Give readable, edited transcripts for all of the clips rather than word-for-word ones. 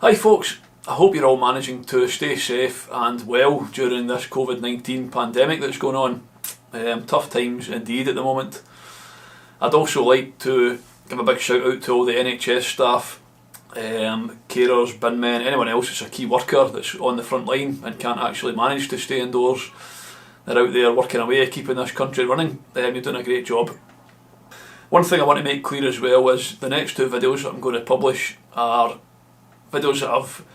Hi folks, I hope you're all managing to stay safe and well during this COVID-19 pandemic that's going on. Tough times indeed at the moment. I'd also like to give a big shout out to all the NHS staff, carers, bin men, anyone else that's a key worker that's on the front line and can't actually manage to stay indoors. They're out there working away, keeping this country running. You're doing a great job. One thing I want to make clear as well is the next two videos that I'm going to publish are videos that I've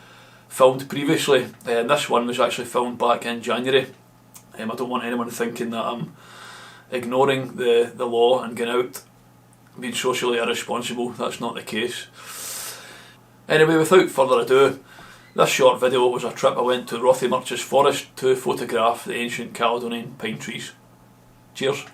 filmed previously. This one was actually filmed back in January. I don't want anyone thinking that I'm ignoring the law and going out being socially irresponsible. That's not the case. Anyway, without further ado, this short video was a trip I went to Rothiemurchus forest to photograph the ancient Caledonian pine trees. Cheers.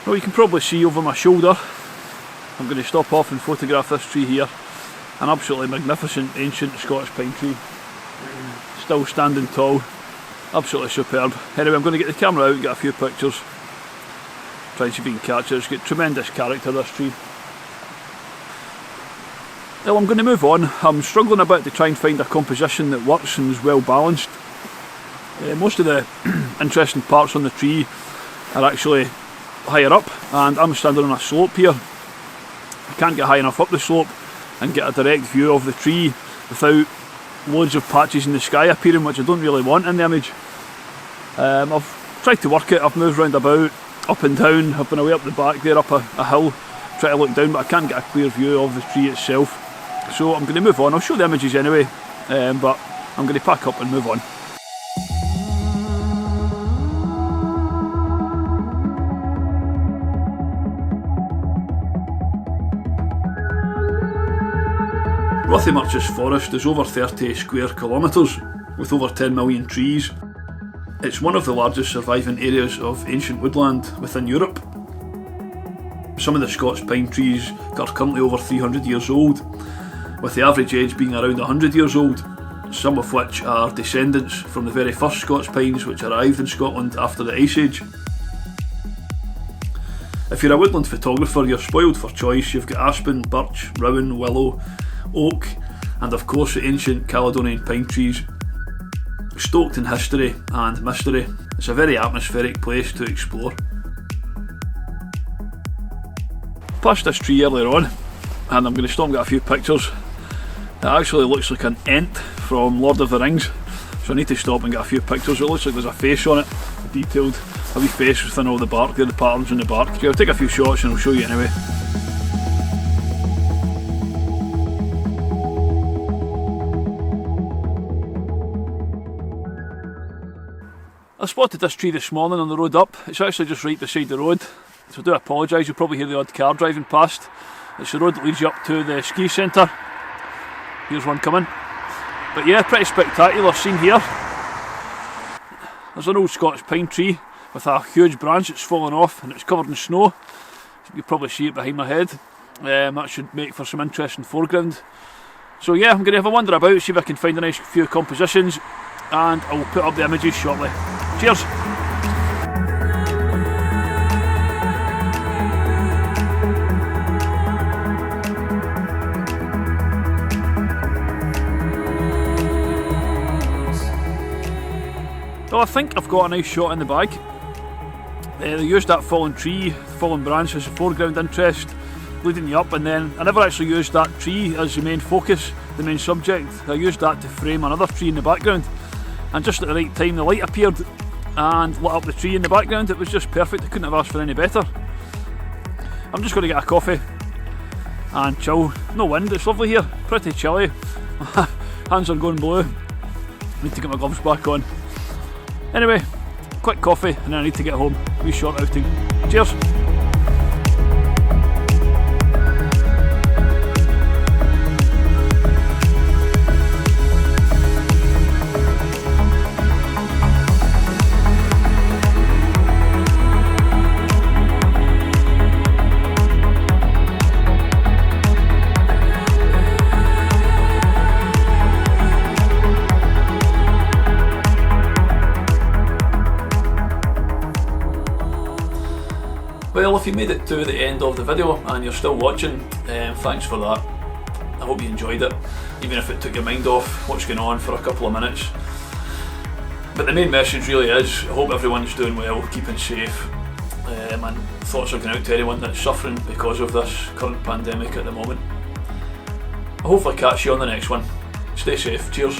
Well, you can probably see over my shoulder, I'm going to stop off and photograph this tree here. An absolutely magnificent ancient Scots pine tree. Still standing tall, absolutely superb. Anyway, I'm going to get the camera out and get a few pictures. Try and see if we can catch it. It's got tremendous character, this tree. Well, I'm going to move on. I'm struggling a bit to try and find a composition that works and is well balanced. Most of the interesting parts on the tree are actually higher up, and I'm standing on a slope here. I can't get high enough up the slope and get a direct view of the tree without loads of patches in the sky appearing, which I don't really want in the image. I've tried to work it. I've moved round about, up and down. I've been away up the back there, up a hill, try to look down, but I can't get a clear view of the tree itself. So I'm going to move on. I'll show the images anyway, but I'm going to pack up and move on. Rothiemurchus forest is over 30 square kilometres with over 10 million trees. It's one of the largest surviving areas of ancient woodland within Europe. Some of the Scots pine trees are currently over 300 years old, with the average age being around 100 years old, some of which are descendants from the very first Scots pines which arrived in Scotland after the Ice Age. If you're a woodland photographer, you're spoiled for choice. You've got aspen, birch, rowan, willow, oak, and of course the ancient Caledonian pine trees. Stoked in history and mystery, it's a very atmospheric place to explore. Passed this tree earlier on, and I'm going to stop and get a few pictures. It actually looks like an ent from Lord of the Rings, so I need to stop and get a few pictures. It looks like there's a face on it, detailed, a wee face within all the bark there, the patterns in the bark. So I'll take a few shots and I'll show you anyway. I spotted this tree this morning on the road up. It's actually just right beside the road, so I do apologise. You'll probably hear the odd car driving past. It's the road that leads you up to the ski centre. Here's one coming. But yeah, pretty spectacular scene here. There's an old Scots pine tree with a huge branch that's fallen off and it's covered in snow. You can probably see it behind my head. That should make for some interesting foreground. So yeah, I'm going to have a wander about, see if I can find a nice few compositions, and I will put up the images shortly. Cheers! Well, I think I've got a nice shot in the bag. They used that fallen tree, fallen branch as a foreground interest, leading you up, and then I never actually used that tree as the main focus, the main subject. I used that to frame another tree in the background, and just at the right time the light appeared and lit up the tree in the background. It was just perfect. I couldn't have asked for any better. I'm just going to get a coffee and chill. No wind, it's lovely here, pretty chilly. Hands are going blue. Need to get my gloves back on. Anyway, quick coffee and then I need to get home. Wee short outing. Cheers! Well, if you made it to the end of the video and you're still watching, thanks for that. I hope you enjoyed it, even if it took your mind off what's going on for a couple of minutes. But the main message really is, I hope everyone's doing well, keeping safe, and thoughts are going out to anyone that's suffering because of this current pandemic at the moment. I'll hopefully catch you on the next one. Stay safe, cheers.